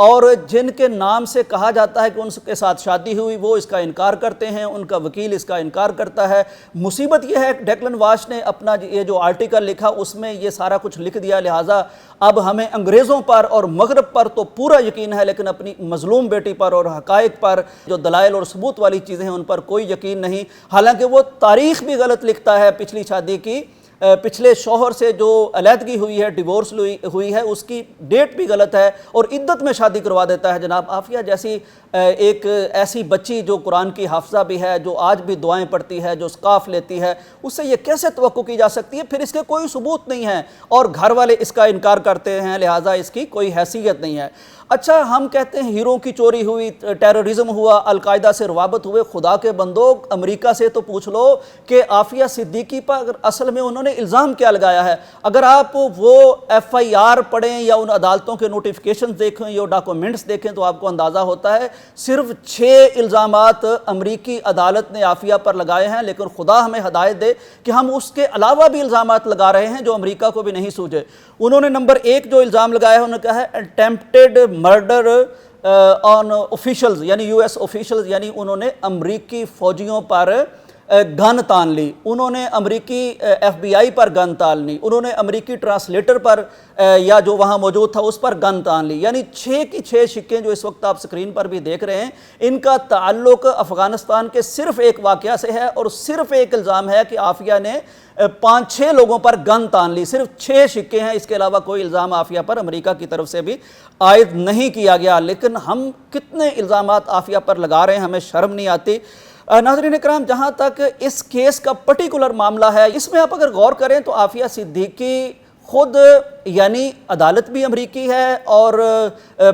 اور جن کے نام سے کہا جاتا ہے کہ ان کے ساتھ شادی ہوئی وہ اس کا انکار کرتے ہیں، ان کا وکیل اس کا انکار کرتا ہے۔ مصیبت یہ ہے کہ ڈیکلن واش نے اپنا یہ جو آرٹیکل لکھا اس میں یہ سارا کچھ لکھ دیا، لہٰذا اب ہمیں انگریزوں پر اور مغرب پر تو پورا یقین ہے لیکن اپنی مظلوم بیٹی پر اور حقائق پر جو دلائل اور ثبوت والی چیزیں ہیں ان پر کوئی یقین نہیں۔ حالانکہ وہ تاریخ بھی غلط لکھتا ہے، پچھلی شادی کی پچھلے شوہر سے جو علیحدگی ہوئی ہے، ڈیورس ہوئی ہے، اس کی ڈیٹ بھی غلط ہے اور عدت میں شادی کروا دیتا ہے۔ جناب عافیہ جیسی ایک ایسی بچی جو قرآن کی حافظہ بھی ہے، جو آج بھی دعائیں پڑھتی ہے، جو اسکارف لیتی ہے، اس سے یہ کیسے توقع کی جا سکتی ہے؟ پھر اس کے کوئی ثبوت نہیں ہے اور گھر والے اس کا انکار کرتے ہیں، لہٰذا اس کی کوئی حیثیت نہیں ہے۔ اچھا ہم کہتے ہیں ہیروں کی چوری ہوئی، ٹیررزم ہوا، القاعدہ سے روابط ہوئے، خدا کے بندو امریکہ سے تو پوچھ لو کہ عافیہ صدیقی پر اصل میں انہوں نے الزام کیا لگایا ہے۔ اگر آپ وہ ایف آئی آر پڑھیں یا ان عدالتوں کے نوٹیفیکیشن دیکھیں یا ڈاکومنٹس دیکھیں تو آپ کو اندازہ ہوتا ہے صرف 6 الزامات امریکی عدالت نے عافیہ پر لگائے ہیں، لیکن خدا ہمیں ہدایت دے کہ ہم اس کے علاوہ بھی الزامات لگا رہے ہیں جو امریکہ کو بھی نہیں سوجے۔ انہوں نے نمبر 1 جو الزام لگایا ہے انہوں نے کہا ہے اٹیمپٹڈ مرڈر آن آفیشلز، یعنی یو ایس آفیشلز، یعنی انہوں نے امریکی فوجیوں پر گن تان لی، انہوں نے امریکی ایف بی آئی پر گن تان لی، انہوں نے امریکی ٹرانسلیٹر پر یا جو وہاں موجود تھا اس پر گن تان لی، یعنی 6 کی 6 شکیں جو اس وقت آپ سکرین پر بھی دیکھ رہے ہیں ان کا تعلق افغانستان کے صرف ایک واقعہ سے ہے اور صرف ایک الزام ہے کہ عافیہ نے 5-6 لوگوں پر گن تان لی، صرف 6 شکیں ہیں، اس کے علاوہ کوئی الزام عافیہ پر امریکہ کی طرف سے بھی عائد نہیں کیا گیا۔ لیکن ہم کتنے الزامات عافیہ پر لگا رہے ہیں، ہمیں شرم نہیں آتی۔ ناظرین اکرام جہاں تک اس کیس کا پرٹیکولر معاملہ ہے، اس میں آپ اگر غور کریں تو عافیہ صدیقی خود یعنی عدالت بھی امریکی ہے اور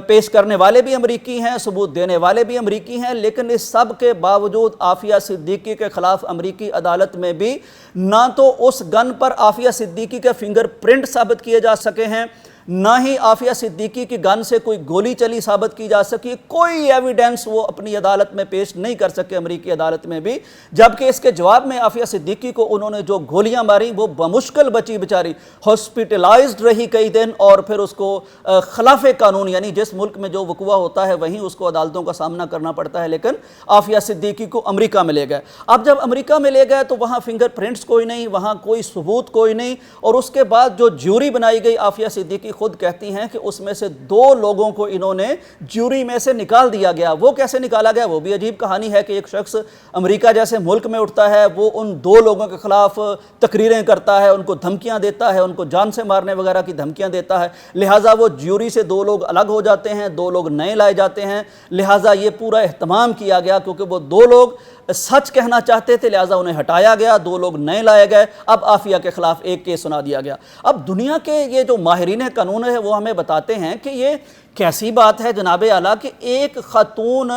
پیش کرنے والے بھی امریکی ہیں، ثبوت دینے والے بھی امریکی ہیں، لیکن اس سب کے باوجود عافیہ صدیقی کے خلاف امریکی عدالت میں بھی نہ تو اس گن پر عافیہ صدیقی کے فنگر پرنٹ ثابت کیے جا سکے ہیں، نہ ہی عافیہ صدیقی کی گن سے کوئی گولی چلی ثابت کی جا سکی، کوئی ایویڈنس وہ اپنی عدالت میں پیش نہیں کر سکے امریکی عدالت میں بھی، جبکہ اس کے جواب میں عافیہ صدیقی کو انہوں نے جو گولیاں ماری وہ بمشکل بچی بیچاری، ہاسپٹلائزڈ رہی کئی دن اور پھر اس کو خلاف قانون یعنی جس ملک میں جو وقوع ہوتا ہے وہیں اس کو عدالتوں کا سامنا کرنا پڑتا ہے، لیکن عافیہ صدیقی کو امریکہ میں لے گئے۔ اب جب امریکہ میں لے گئے تو وہاں فنگر پرنٹس کوئی نہیں، وہاں کوئی ثبوت کوئی نہیں، اور اس کے بعد جو جیوری بنائی گئی عافیہ صدیقی خود کہتی ہیں کہ اس میں سے 2 لوگوں کو انہوں نے جیوری میں سے نکال دیا گیا۔ وہ کیسے نکالا گیا وہ بھی عجیب کہانی ہے کہ ایک شخص امریکہ جیسے ملک میں اٹھتا ہے، وہ ان 2 لوگوں کے خلاف تقریریں کرتا ہے، ان کو دھمکیاں دیتا ہے، ان کو جان سے مارنے وغیرہ کی دھمکیاں دیتا ہے، لہٰذا وہ جیوری سے 2 لوگ الگ ہو جاتے ہیں، 2 لوگ نئے لائے جاتے ہیں، لہٰذا یہ پورا اہتمام کیا گیا کیونکہ وہ 2 لوگ سچ کہنا چاہتے تھے، لہٰذا انہیں ہٹایا گیا، 2 لوگ نئے لائے گئے، اب عافیہ کے خلاف ایک کیس سنا دیا گیا۔ اب دنیا کے یہ جو ماہرین قانون ہے وہ ہمیں بتاتے ہیں کہ یہ کیسی بات ہے جناب اعلیٰ کہ ایک خاتون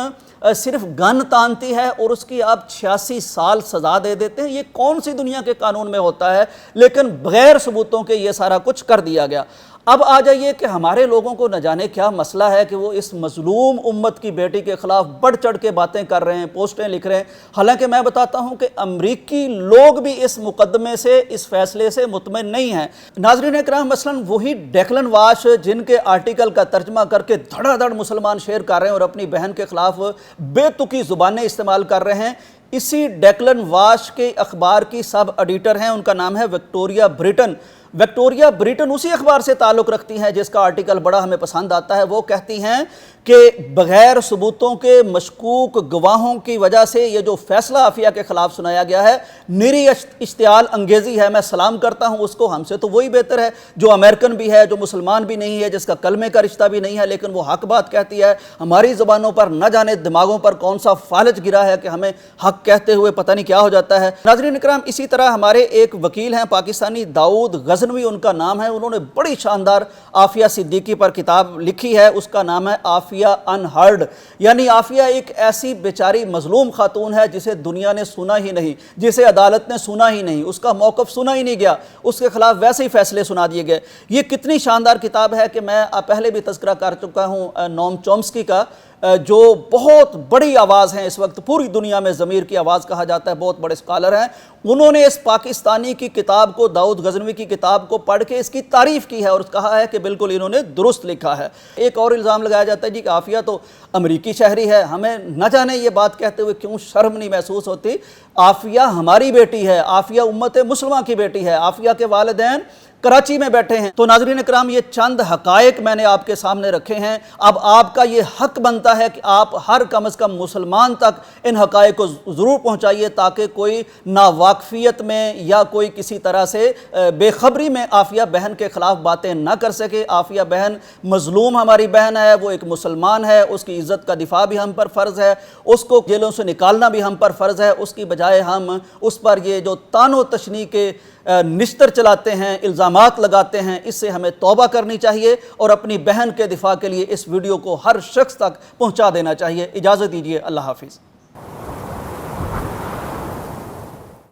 صرف گن تانتی ہے اور اس کی آپ 86 سال سزا دے دیتے ہیں، یہ کون سی دنیا کے قانون میں ہوتا ہے؟ لیکن بغیر ثبوتوں کے یہ سارا کچھ کر دیا گیا۔ اب آ جائیے کہ ہمارے لوگوں کو نہ جانے کیا مسئلہ ہے کہ وہ اس مظلوم امت کی بیٹی کے خلاف بڑھ چڑھ کے باتیں کر رہے ہیں، پوسٹیں لکھ رہے ہیں، حالانکہ میں بتاتا ہوں کہ امریکی لوگ بھی اس مقدمے سے، اس فیصلے سے مطمئن نہیں ہیں۔ ناظرین اکرام مثلاً وہی ڈیکلن واش جن کے آرٹیکل کا ترجمہ کر کے دھڑا دھڑ مسلمان شیئر کر رہے ہیں اور اپنی بہن کے خلاف بے تکی زبانیں استعمال کر رہے ہیں، اسی ڈیکلن واش کے اخبار کی سب ایڈیٹر ہیں، ان کا نام ہے وکٹوریہ بریٹن۔ وکٹوریہ بریٹن اسی اخبار سے تعلق رکھتی ہیں جس کا آرٹیکل بڑا ہمیں پسند آتا ہے۔ وہ کہتی ہیں کہ بغیر ثبوتوں کے مشکوک گواہوں کی وجہ سے یہ جو فیصلہ عافیہ کے خلاف سنایا گیا ہے نری اشتعال انگیزی ہے۔ میں سلام کرتا ہوں اس کو، ہم سے تو وہی بہتر ہے جو امریکن بھی ہے، جو مسلمان بھی نہیں ہے، جس کا کلمے کا رشتہ بھی نہیں ہے، لیکن وہ حق بات کہتی ہے۔ ہماری زبانوں پر نہ جانے دماغوں پر کون سا فالج گرا ہے کہ ہمیں حق کہتے ہوئے پتہ نہیں کیا ہو جاتا ہے۔ ناظرین اکرام اسی طرح ہمارے ایک وکیل ہیں پاکستانی، داؤد غزنوی ان کا نام ہے، انہوں نے بڑی شاندار عافیہ صدیقی پر کتاب لکھی ہے، اس کا نام ہے عافیہ انہرڈ، یعنی عافیہ ایک ایسی بیچاری مظلوم خاتون ہے جسے دنیا نے سنا ہی نہیں، جسے عدالت نے سنا ہی نہیں، اس کا موقف سنا ہی نہیں گیا، اس کے خلاف ویسے ہی فیصلے سنا دیے گئے۔ یہ کتنی شاندار کتاب ہے کہ میں پہلے بھی تذکرہ کر چکا ہوں نوم چومسکی کا، جو بہت بڑی آواز ہیں، اس وقت پوری دنیا میں ضمیر کی آواز کہا جاتا ہے، بہت بڑے اسکالر ہیں، انہوں نے اس پاکستانی کی کتاب کو، داؤد غزنوی کی کتاب کو پڑھ کے اس کی تعریف کی ہے اور کہا ہے کہ بالکل انہوں نے درست لکھا ہے۔ ایک اور الزام لگایا جاتا ہے جی کہ عافیہ تو امریکی شہری ہے، ہمیں نہ جانے یہ بات کہتے ہوئے کیوں شرم نہیں محسوس ہوتی۔ عافیہ ہماری بیٹی ہے، عافیہ امت مسلمہ کی بیٹی ہے، عافیہ کے والدین کراچی میں بیٹھے ہیں۔ تو ناظرین اکرام، یہ چند حقائق میں نے آپ کے سامنے رکھے ہیں، اب آپ کا یہ حق بنتا ہے کہ آپ ہر کم از کم مسلمان تک ان حقائق کو ضرور پہنچائیے تاکہ کوئی ناواقفیت میں یا کوئی کسی طرح سے بے خبری میں عافیہ بہن کے خلاف باتیں نہ کر سکے۔ عافیہ بہن مظلوم ہماری بہن ہے، وہ ایک مسلمان ہے، اس کی عزت کا دفاع بھی ہم پر فرض ہے، اس کو جیلوں سے نکالنا بھی ہم پر فرض ہے، اس کی بجائے ہم اس پر یہ جو طعن و تشنیع کے نشتر چلاتے ہیں، الزامات لگاتے ہیں، اس سے ہمیں توبہ کرنی چاہیے اور اپنی بہن کے دفاع کے لیے اس ویڈیو کو ہر شخص تک پہنچا دینا چاہیے۔ اجازت دیجیے، اللہ حافظ۔